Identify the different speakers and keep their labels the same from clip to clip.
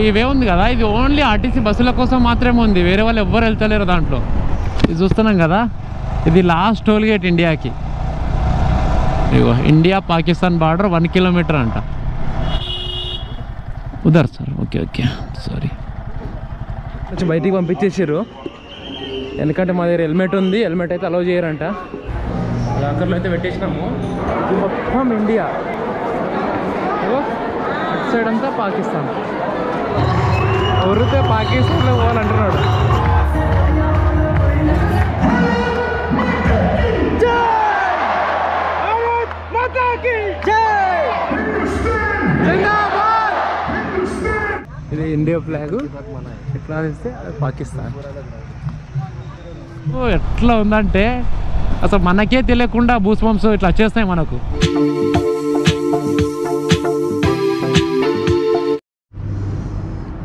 Speaker 1: ఇవే ఉంది కదా, ఇది ఓన్లీ ఆర్టీసీ బస్సుల కోసం మాత్రమే ఉంది, వేరే వాళ్ళు ఎవ్వరు వెళ్తలేరు దాంట్లో. ఇది చూస్తున్నాం కదా, ఇది లాస్ట్ టోల్ గేట్ ఇండియాకి. ఇగో ఇండియా పాకిస్తాన్ బార్డర్ 1 కిలోమీటర్ అంట. ఉదర్ సార్, ఓకే ఓకే సారీ. కొంచెం బయటికి పంపించేసారు, ఎందుకంటే మా దగ్గర హెల్మెట్ ఉంది, హెల్మెట్ అయితే అలౌ చేయరంట. అంకర్లో అయితే పెట్టేసినాము. ఇది మొత్తం ఇండియా, అటు సైడ్ అంతా పాకిస్తాన్. ఎవరితే పాకిస్తాన్లో పోవాలంటున్నాడు. ఇది ఇండియా ఫ్లాగ్, ఎట్లా ఇస్తే పాకిస్తాన్. ఎట్లా ఉందంటే అసలు మనకే తెలియకుండా బూస్ బంప్స్ ఇట్లా వచ్చేస్తాయి మనకు.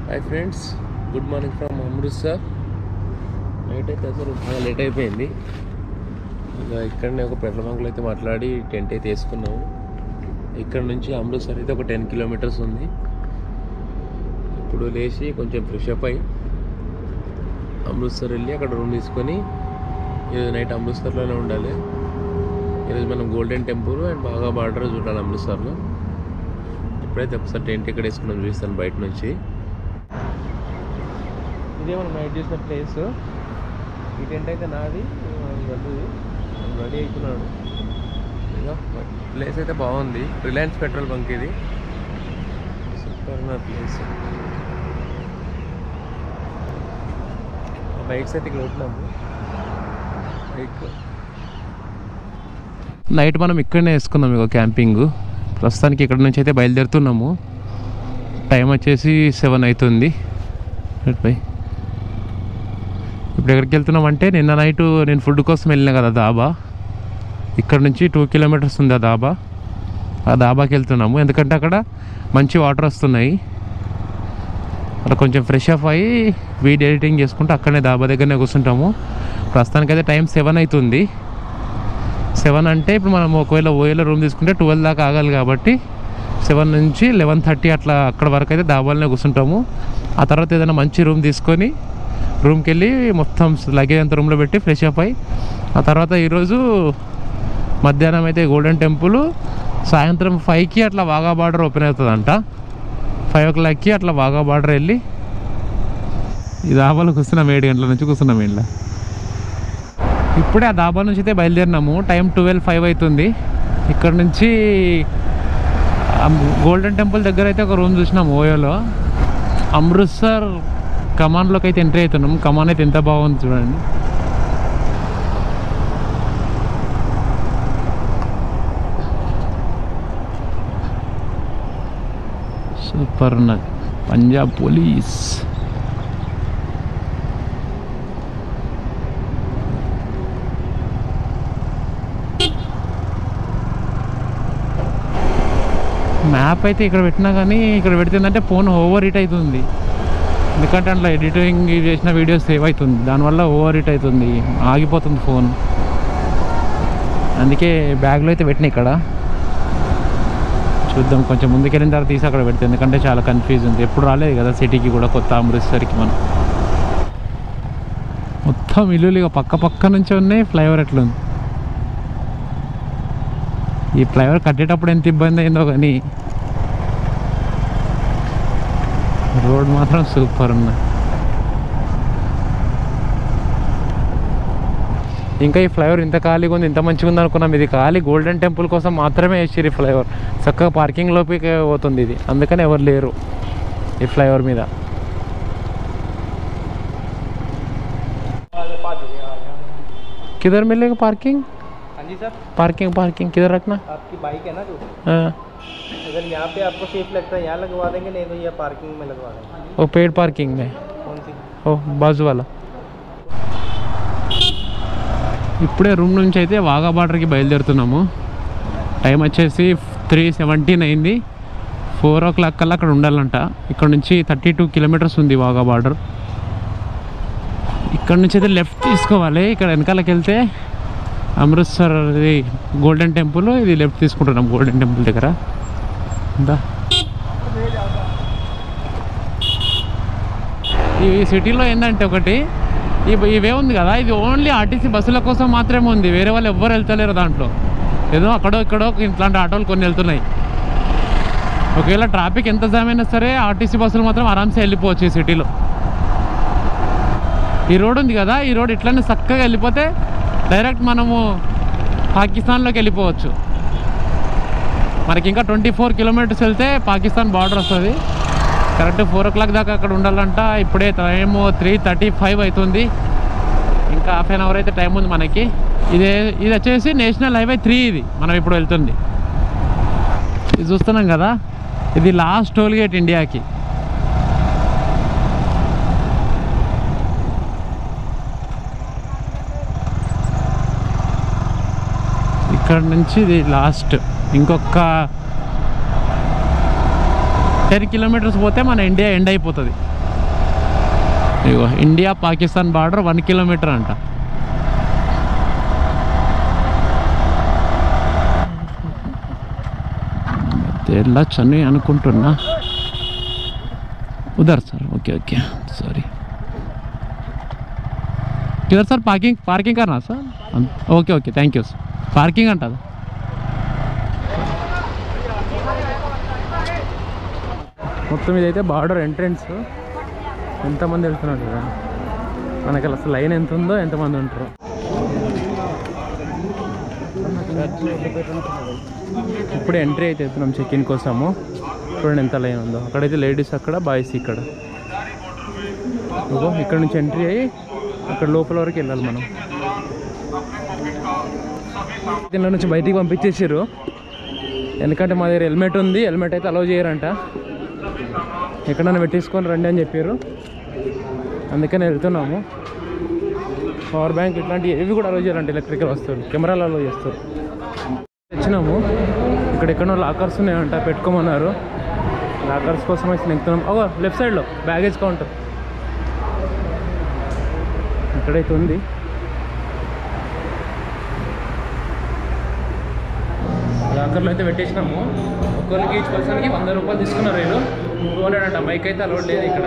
Speaker 1: Hi friends, good morning from Amritsar. Night అయితే అసలు బాగా లేట్ అయిపోయింది. ఇంకా ఇక్కడనే ఒక పెట్రోల్ బంక్లో అయితే మాట్లాడి టెంట్ అయితే వేసుకున్నాము. ఇక్కడ నుంచి అమృత్సర్ అయితే ఒక 10 కిలోమీటర్స్ ఉంది. ఇప్పుడు లేచి కొంచెం ఫ్రెష్ అప్ అయ్యి అమృత్సర్ వెళ్ళి అక్కడ రూమ్ తీసుకొని ఈరోజు నైట్ అమృత్సర్లోనే ఉండాలి. ఈరోజు మనం గోల్డెన్ టెంపుల్ అండ్ బాగా బార్డర్ చూడాలి అమృత్సర్లో. ఇప్పుడైతే ఒకసారి టెంట్ ఎక్కడ వేసుకున్నాం చూస్తాను బయట నుంచి. ఇదే మనం నైట్ చూసిన ప్లేస్. ఈ టెంట్ అయితే నాది, రెడీ అవుతున్నాడు. ఇక ప్లేస్ అయితే బాగుంది, రిలయన్స్ పెట్రోల్ బంక్ ఇది. సూపర్ ఉన్న ప్లేస్. బైక్స్ అయితే ఇక్కడ పెట్టినాము. నైట్ మనం ఇక్కడనే వేసుకున్నాం ఇక క్యాంపింగ్. ప్రస్తుతానికి ఇక్కడ నుంచి అయితే బయలుదేరుతున్నాము. టైం వచ్చేసి 7 అవుతుంది. ఇప్పుడు ఎక్కడికి వెళ్తున్నాం అంటే, నిన్న నైట్ నేను ఫుడ్ కోసం వెళ్ళినా కదా దాబా, ఇక్కడ నుంచి 2 కిలోమీటర్స్ ఉంది ఆ దాబా. ఆ దాబాకి వెళ్తున్నాము ఎందుకంటే అక్కడ మంచి వాటర్ వస్తున్నాయి. అక్కడ కొంచెం ఫ్రెష్ అప్ అయ్యి వీడియో ఎడిటింగ్ చేసుకుంటూ అక్కడనే దాబా దగ్గరనే కూర్చుంటాము. ప్రస్తుతానికి అయితే టైం 7 అవుతుంది. 7 అంటే ఇప్పుడు మనం ఒకవేళ ఓయేలో రూమ్ తీసుకుంటే 12 దాకా ఆగాలి కాబట్టి 7 నుంచి 11:30 అట్లా అక్కడ వరకు అయితే దాబాలోనే కూర్చుంటాము. ఆ తర్వాత ఏదైనా మంచి రూమ్ తీసుకొని రూమ్కి వెళ్ళి మొత్తం లగేజ్ అంతా రూమ్లో పెట్టి ఫ్రెష్ అప్ అయ్యి ఆ తర్వాత ఈరోజు మధ్యాహ్నం అయితే గోల్డెన్ టెంపుల్, సాయంత్రం 5కి అట్లా వాఘా బార్డర్ ఓపెన్ అవుతుందంట. 5 o'clockకి అట్లా వాఘా బార్డర్ వెళ్ళి ఈ దాబాలో కూర్చున్నాం. 7 గంటల నుంచి కూర్చున్నాం ఇంట్లో. ఇప్పుడే ఆ దాబా నుంచి అయితే బయలుదేరినాము. టైం 12:05 అవుతుంది. ఇక్కడ నుంచి గోల్డెన్ టెంపుల్ దగ్గర అయితే ఒక రూమ్ చూసినాం ఓయోలో. అమృత్సర్ కమాన్లోకి అయితే ఎంట్రీ అవుతున్నాం. కమాన్ అయితే ఎంత బాగుంది చూడండి. సూపర్ ఉన్నది. పంజాబ్ పోలీస్. మ్యాప్ అయితే ఇక్కడ పెట్టినా కానీ ఇక్కడ పెడుతుందంటే ఫోన్ ఓవర్ హీట్ అవుతుంది. ఎందుకంటే అట్లా ఎడిటింగ్ చేసిన వీడియోస్ సేవ్ అవుతుంది, దానివల్ల ఓవర్ హీట్ అవుతుంది, ఆగిపోతుంది ఫోన్. అందుకే బ్యాగ్లో అయితే పెట్టినా. ఇక్కడ చూద్దాం, కొంచెం ముందుకెళ్ళిన తర్వాత తీసి అక్కడ పెడితే, ఎందుకంటే చాలా కన్ఫ్యూజ్ ఉంది. ఎప్పుడు రాలేదు కదా సిటీకి కూడా, కొత్త అమృత్సర్కి మనం. మొత్తం ఇల్లులు ఇక పక్క నుంచి ఉన్నాయి. ఫ్లైఓవర్ ఎట్లుంది, ఈ ఫ్లైఓవర్ కట్టేటప్పుడు ఎంత ఇబ్బంది అయిందో కానీ రోడ్ మాత్రం సూపర్ ఉంది. ఇంకా ఈ ఫ్లైఓవర్ ఇంత ఖాళీగా ఉంది, ఇంత మంచిగా ఉంది అనుకున్నాం. ఇది ఖాళీ గోల్డెన్ టెంపుల్ కోసం మాత్రమే వేసారు ఈ ఫ్లైఓవర్. చక్కగా పార్కింగ్ లోపలికి పోతుంది ఇది, అందుకని ఎవరు లేరు ఈ ఫ్లైఓవర్ మీద. किधर मिलेगा पार्किंग?
Speaker 2: हाँ जी सर,
Speaker 1: पार्किंग किधर रखना?
Speaker 2: आपकी बाइक है ना जो,
Speaker 1: हाँ,
Speaker 2: अगर यहाँ पे आपको सेफ लगता है यहाँ लगवा देंगे, नहीं तो ये पार्किंग में लगवा देंगे।
Speaker 1: वो पेड पार्किंग में,
Speaker 2: कौन सी?
Speaker 1: ఓ బాజు వాళ్ళ. ఇప్పుడే రూమ్ నుంచి అయితే వాఘా బార్డర్కి బయలుదేరుతున్నాము. టైం వచ్చేసి 3:17 అయింది. 4 o'clock కల్లా అక్కడ ఉండాలంట. ఇక్కడ నుంచి 32 కిలోమీటర్స్ ఉంది వాఘా బార్డర్. ఇక్కడ నుంచి అయితే లెఫ్ట్ తీసుకోవాలి. ఇక్కడ వెనకాలకి వెళ్తే అమృత్సర్ ఇది గోల్డెన్ టెంపుల్, ఇది లెఫ్ట్ తీసుకుంటున్నాం గోల్డెన్ టెంపుల్ దగ్గర. ఈ సిటీలో ఏంటంటే ఒకటి ఇవే ఉంది కదా, ఇది ఓన్లీ ఆర్టీసీ బస్సుల కోసం మాత్రమే ఉంది. వేరే వాళ్ళు ఎవ్వరు వెళ్తలేరు దాంట్లో. ఏదో అక్కడో ఇక్కడో ఇట్లాంటి ఆటోలు కొన్ని వెళ్తున్నాయి. ఒకవేళ ట్రాఫిక్ ఎంత జామ్ అయినా సరే ఆర్టీసీ బస్సులు మాత్రం ఆరామ్సే వెళ్ళిపోవచ్చు ఈ సిటీలో. ఈ రోడ్ ఉంది కదా, ఈ రోడ్ ఇట్లనే చక్కగా వెళ్ళిపోతే డైరెక్ట్ మనము పాకిస్తాన్లోకి వెళ్ళిపోవచ్చు. మనకి ఇంకా 24 కిలోమీటర్స్ వెళ్తే పాకిస్తాన్ బార్డర్ వస్తుంది. కరెక్ట్ 4 o'clock దాకా అక్కడ ఉండాలంట. ఇప్పుడే టైం 3:35 అవుతుంది. ఇంకా హాఫ్ అన్ అవర్ అయితే టైం ఉంది మనకి. ఇది వచ్చేసి నేషనల్ హైవే 3 ఇది మనం ఇప్పుడు వెళ్తుంది. ఇది చూస్తున్నాం కదా, ఇది లాస్ట్ టోల్ గేట్ ఇండియాకి. ఇక్కడ నుంచి ఇది లాస్ట్. ఇంకొక 10 kilometers పోతే మన ఇండియా ఎండ్ అయిపోతుంది. ఇగో ఇండియా పాకిస్తాన్ బార్డర్ 1 kilometer అంట. వెళ్ళొచ్చు అని అనుకుంటున్నా. ఉదర్ సార్, ఓకే ఓకే సారీ. किधर सर पार्किंग करना सर? Okay okay thank you sir. Parking अंटा మొత్తం ఇదైతే బార్డర్ ఎంట్రెన్స్. ఎంతమంది వెళ్తున్నారు కదా, మనకి అసలు లైన్ ఎంత ఉందో ఎంతమంది ఉంటారు. ఇప్పుడు ఎంట్రీ అయితే వెళ్తున్నాం చెక్-ఇన్ కోసము. చూడండి ఎంత లైన్ ఉందో. అక్కడైతే లేడీస్ అక్కడ, బాయ్స్ ఇక్కడ. ఇక్కడ నుంచి ఎంట్రీ అయ్యి అక్కడ లోపల వరకు వెళ్ళాలి మనం. దీనిలో నుంచి బయటికి పంపించేసారు. ఎందుకంటే మా దగ్గర హెల్మెట్ ఉంది, హెల్మెట్ అయితే అలౌ చేయరంట. ఎక్కడైనా పెట్టేసుకొని రండి అని చెప్పారు. అందుకని వెళ్తున్నాము. పవర్ బ్యాంక్ ఇట్లాంటివి ఏవి కూడా అలౌ చేయాలంటే ఎలక్ట్రికల్ వస్తువులు, కెమెరాలు అలౌ చేస్తారు. వచ్చినాము. ఇక్కడ ఎక్కడో లాకర్స్ ఉన్నాయంట, పెట్టుకోమన్నారు. లాకర్స్ కోసం అయితే ఎక్కుతున్నాం. లెఫ్ట్ సైడ్లో బ్యాగేజ్ కౌంటర్ ఇక్కడైతే ఉంది. లాకర్లో అయితే పెట్టేసినాము. ఒక్కరికి ఈచ్ పర్సన్కి 100 రూపాయలు తీసుకున్నారు. వీళ్ళు 200 అంట. బైక్ అయితే అలౌడ్ లేదు ఇక్కడ.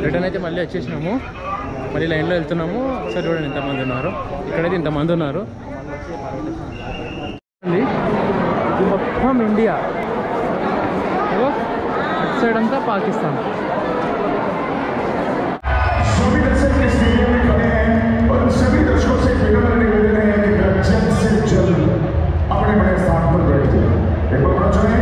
Speaker 1: రిటర్న్ అయితే మళ్ళీ వచ్చేసినాము. మళ్ళీ లైన్లో వెళ్తున్నాము. ఒకసారి చూడండి ఎంతమంది ఉన్నారు. ఇక్కడైతే ఇంతమంది ఉన్నారు. ఇది మొత్తం ఇండియా, అటు సైడ్ అంతా పాకిస్తాన్.
Speaker 3: सभी दर्शकों से विनम्र निवेदन है कि जल्द से जल्द अपने बड़े स्थान पर बैठ जाए। एक बार जो है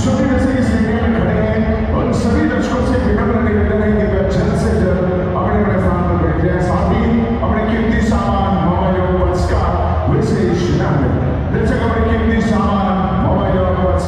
Speaker 3: सभी दर्शक इस स्टेडियम में खड़े हैं, उन सभी दर्शकों से विनम्र निवेदन है कि जल्द से जल्द अपने बड़े स्थान पर बैठ जाए। साथ ही अपने कीमती सामान, मोबाइल और पर्स का विशेष ध्यान दें। दर्शक अपने कीमती सामान, मोबाइल और पर्स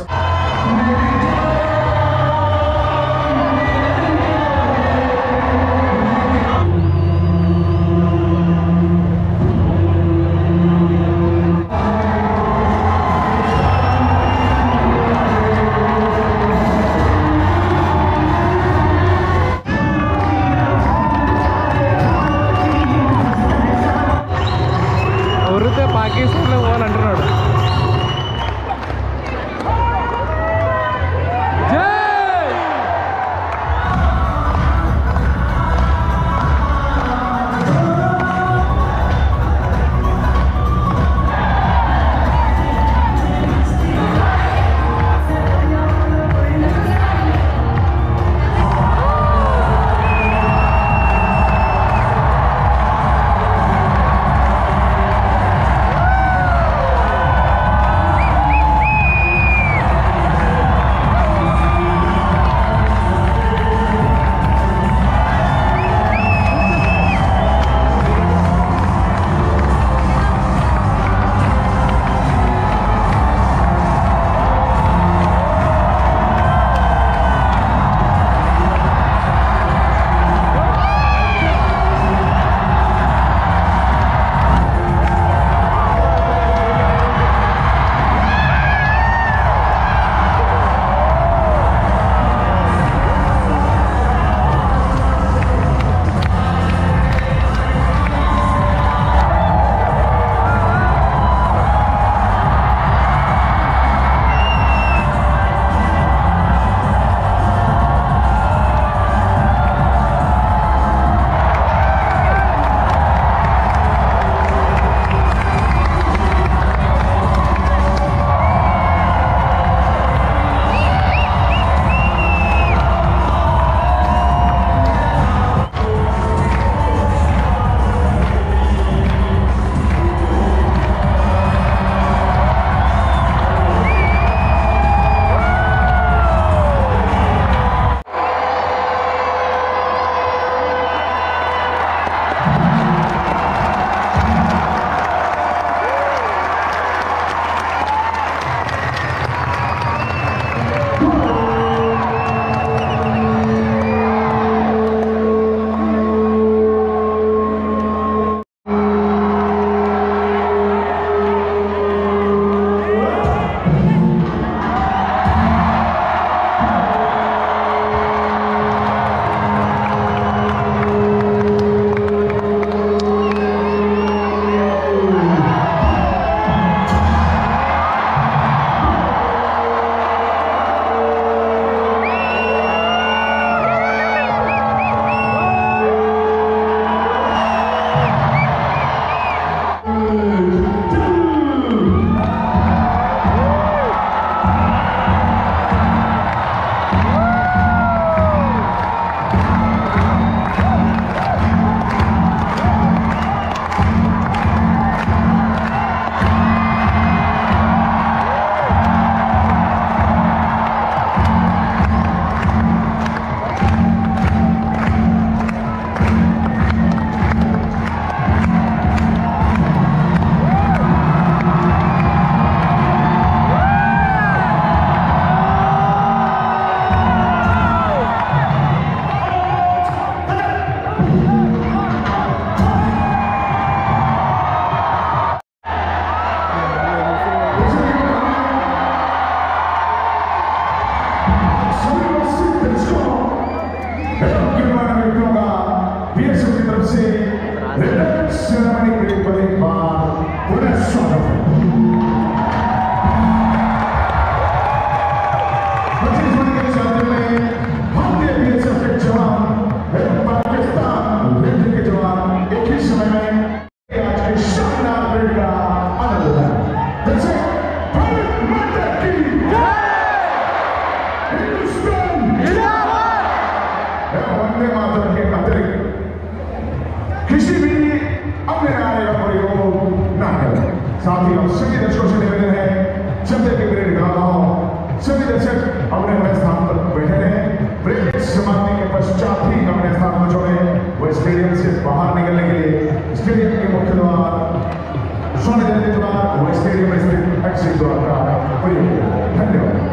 Speaker 3: सभी उपस्थित दर्शकों एवं गणमान्य व्यक्तियों का बीएसएफ की तरफ से रिटर्न सेरेमनी के पर एक बार पुनः स्वागत है। 25 मई के साथ में भारतीय बीएसएफ के जवान एवं पाकिस्तान रेंज के जवान एक ही समय में आज के शानदार परेड का आनंद उठाए। भारत माता की जय, हिंदुस्तान जिंदाबाद। वंदे मातरम के अतिरिक्त किसी भी अपने नारे का प्रयोग न करें। साथ ही हम सभी दर्शकों से निवेदन है, जब तक परेड गा रहा हो सभी दर्शक अपने अपने स्थान पर बैठे रहें। परेड समाप्ति के पश्चात ही अपने स्थान पर छोड़े। वो स्टेडियम से बाहर निकलने के लिए स्टेडियम के मुख्य द्वार, स्वर्ण जयंती द्वार, वो स्टेडियम में स्थित एग्जिट द्वार का प्रयोग करें। धन्यवाद।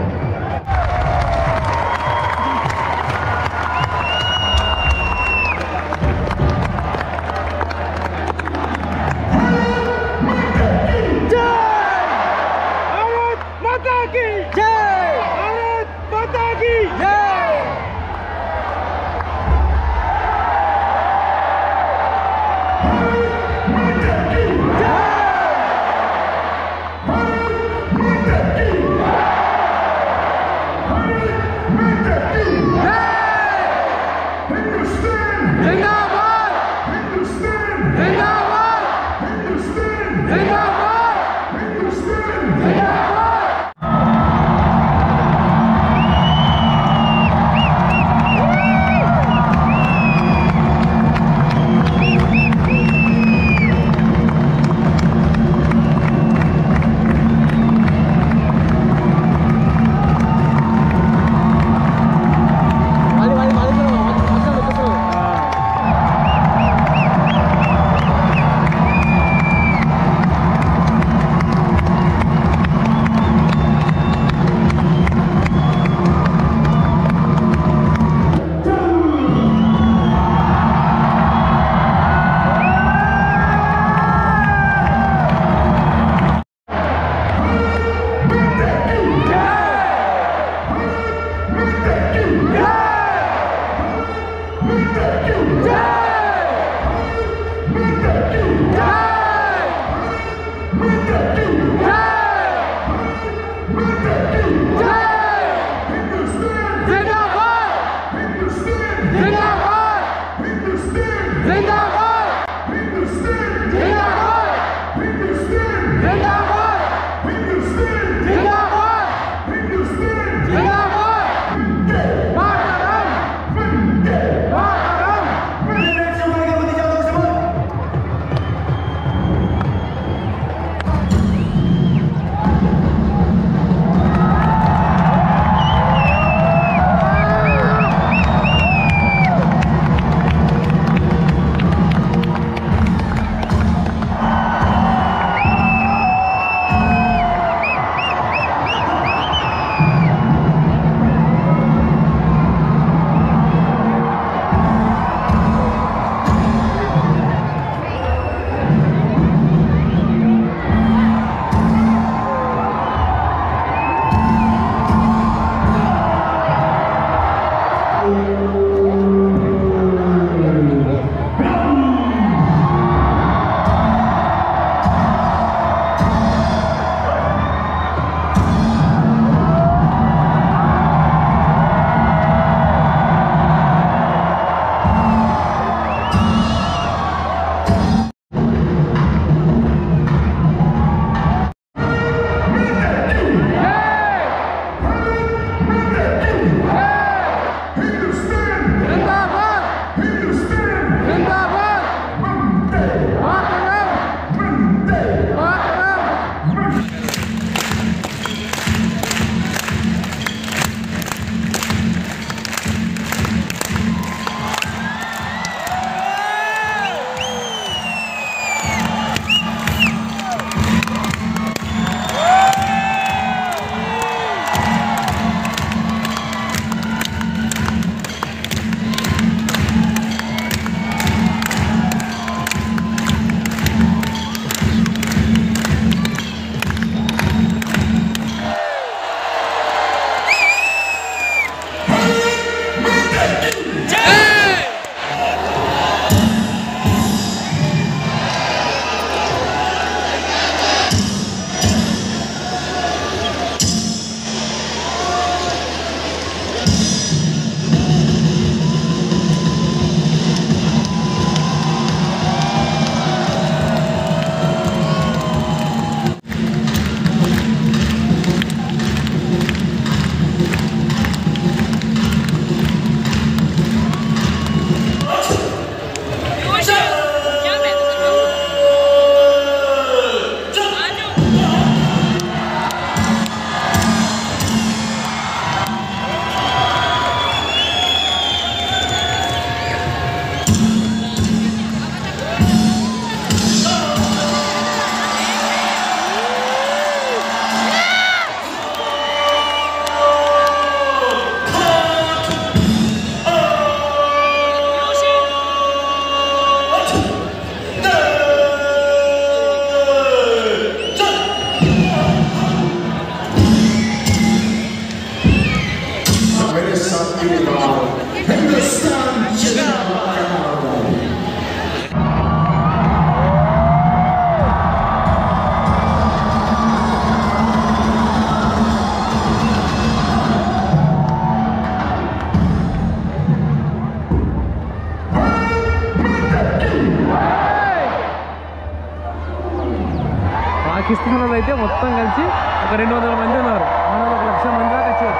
Speaker 1: పాకిస్తాన్ వాళ్ళు అయితే మొత్తం కలిసి ఒక 200 మంది ఉన్నారు, మన 1,00,000 మంది దాకా వచ్చారు.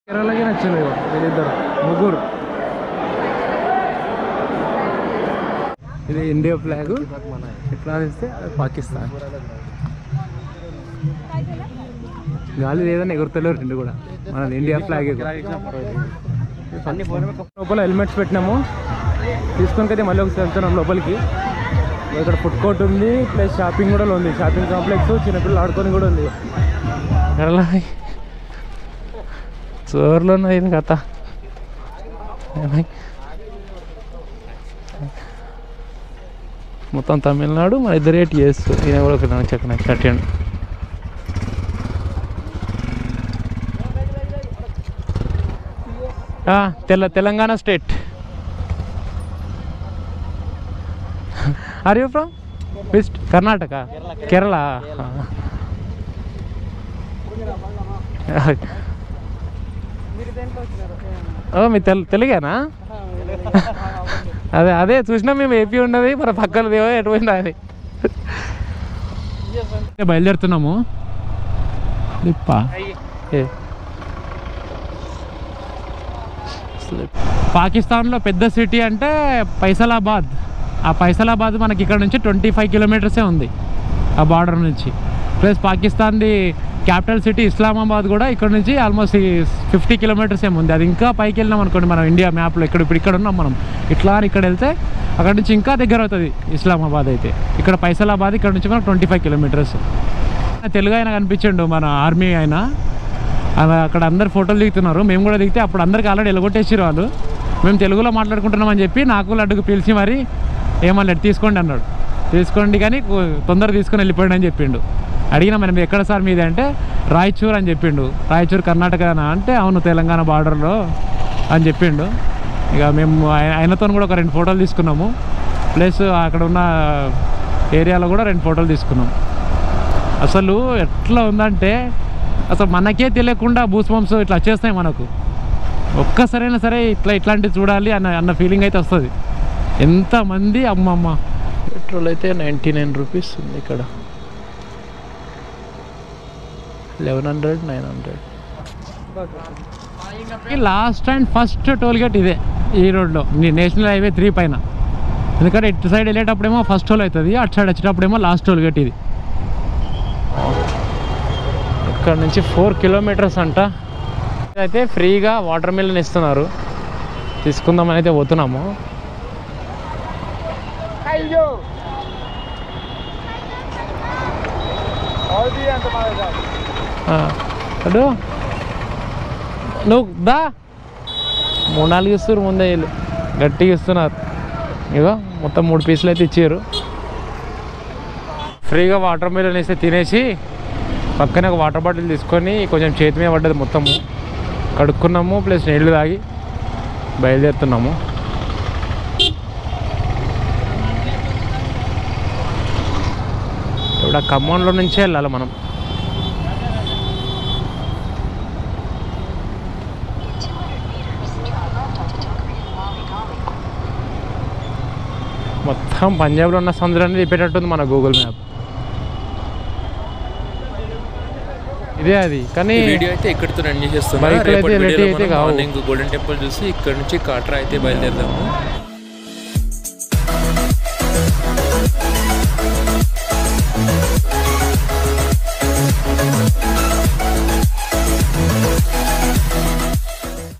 Speaker 1: కేరళకి నచ్చలేదు వీళ్ళిద్దరు ముగ్గురు. ఇది ఇండియా ఫ్లాగ్, ఇట్లా ఇస్తే పాకిస్తాన్. గాలి లేదని ఎగురుతలేరు రెండు కూడా, మనది ఇండియా ఫ్లాగ్. లోపల హెల్మెట్స్ పెట్టినాము, తీసుకొని అయితే మళ్ళీ ఒకసారి వెళ్తున్నాం లోపలికి. ఇక్కడ ఫుడ్ కోర్ట్ ఉంది, ప్లస్ షాపింగ్ కూడా ఉంది, షాపింగ్ కాంప్లెక్స్, చిన్నపిల్లలు ఆడుకొని కూడా ఉంది. కేరళ చోర్లో ఉన్నది కథ. మొత్తం తమిళనాడు, మన ఇద్దరు ఏటి చేస్తూ ఈయన కూడా ఒక చక్కన కట్టండి. Telangana state. Are you from west Karnataka? Kerala. మీ తెలుగేనా? అదే అదే చూసినా మేము ఏపీ ఉన్నది, మన పక్కనది ఎటు పోయిందా అది. బయలుదేరుతున్నాము. పాకిస్తాన్లో పెద్ద సిటీ అంటే ఫైసలాబాద్. ఆ ఫైసలాబాద్ మనకి ఇక్కడ నుంచి 25 కిలోమీటర్సే ఉంది ఆ బార్డర్ నుంచి. ప్లస్ పాకిస్తాన్ది క్యాపిటల్ సిటీ ఇస్లామాబాద్ కూడా ఇక్కడ నుంచి ఆల్మోస్ట్ 50 కిలోమీటర్స్ ఏమి ఉంది. అది ఇంకా పైకి వెళ్ళినాం అనుకోండి మనం ఇండియా మ్యాప్లో, ఇక్కడ ఉన్నాం మనం. ఇట్లా ఇక్కడ వెళ్తే అక్కడ నుంచి ఇంకా దగ్గర అవుతుంది ఇస్లామాబాద్ అయితే. ఇక్కడ ఫైసలాబాద్ ఇక్కడ నుంచి మనకు 25 కిలోమీటర్స్. తెలుగు ఆయన కనిపించండు, మన ఆర్మీ ఆయన. అక్కడ అందరు ఫోటోలు దిగుతున్నారు, మేము కూడా దిగితే అప్పుడు అందరికి ఆల్రెడీ ఎలగొట్టేసారు వాళ్ళు. మేము తెలుగులో మాట్లాడుకుంటున్నామని చెప్పి నాకు లడ్డుకు పిలిచి మరి ఏమన్నాడు, తీసుకోండి అన్నాడు. తీసుకోండి కానీ తొందర తీసుకొని వెళ్ళిపోయాడు అని చెప్పిండు. అడిగినా మనం ఎక్కడ సార్ మీది అంటే రాయచూర్ అని చెప్పిండు. రాయచూర్ కర్ణాటకనా అంటే అవును తెలంగాణ బార్డర్లో అని చెప్పిండు. ఇక మేము ఆయనతో కూడా ఒక 2 ఫోటోలు తీసుకున్నాము. ప్లస్ అక్కడ ఉన్న ఏరియాలో కూడా 2 ఫోటోలు తీసుకున్నాం. అసలు ఎట్లా ఉందంటే అసలు మనకే తెలియకుండా బూస్బంప్స్ ఇట్లా వచ్చేస్తాయి మనకు. ఒక్కసారైనా సరే ఇట్లాంటివి చూడాలి అన్న ఫీలింగ్ అయితే వస్తుంది. ఎంతమంది అమ్మమ్మ. పెట్రోల్ అయితే 99 రూపీస్ ఉంది ఇక్కడ, 1100 900. Last and first toll gate ఇదే ఈ రోడ్లో, నేషనల్ హైవే 3 పైన. ఎందుకంటే ఇటు సైడ్ వెళ్ళేటప్పుడేమో ఫస్ట్ టోల్ అవుతుంది, అటు సైడ్ వచ్చేటప్పుడేమో లాస్ట్ టోల్ గేట్ ఇది. ఇక్కడ నుంచి 4 కిలోమీటర్స్ అంట. అయితే ఫ్రీగా వాటర్ మిలన్ ఇస్తున్నారు, తీసుకుందామని అయితే పోతున్నాము. అడు నువ్వు దా 3-4 ఇస్తారు ముందే, వీళ్ళు గట్టిగా ఇస్తున్నారు. ఇగో మొత్తం 3 పీసులు అయితే ఇచ్చారు. ఫ్రీగా వాటర్ మిలన్ ఇస్తే తినేసి పక్కనే ఒక వాటర్ బాటిల్ తీసుకొని కొంచెం చేతి మీద పడ్డది మొత్తము కడుక్కున్నాము, ప్లస్ నీళ్ళు తాగి బయలుదేరుతున్నాము. ఇప్పుడు ఆ ఖమ్మంలో నుంచే వెళ్ళాలి మనం. మొత్తం పంజాబ్లో ఉన్న సముద్రాన్ని తిప్పేటట్టుంది మన గూగుల్ మ్యాప్. ఇదే అది. కానీ
Speaker 4: వీడియో అయితే ఇక్కడితో రన్ చేసేస్తున్నాం.
Speaker 1: బైక్ అయితే
Speaker 4: రేపటి వీడియోలో
Speaker 1: అయితే
Speaker 4: మనం
Speaker 1: కావు.
Speaker 4: మార్నింగ్ గోల్డెన్ టెంపుల్ చూసి ఇక్కడ నుంచి కాట్రా అయితే బయలుదేరదాము.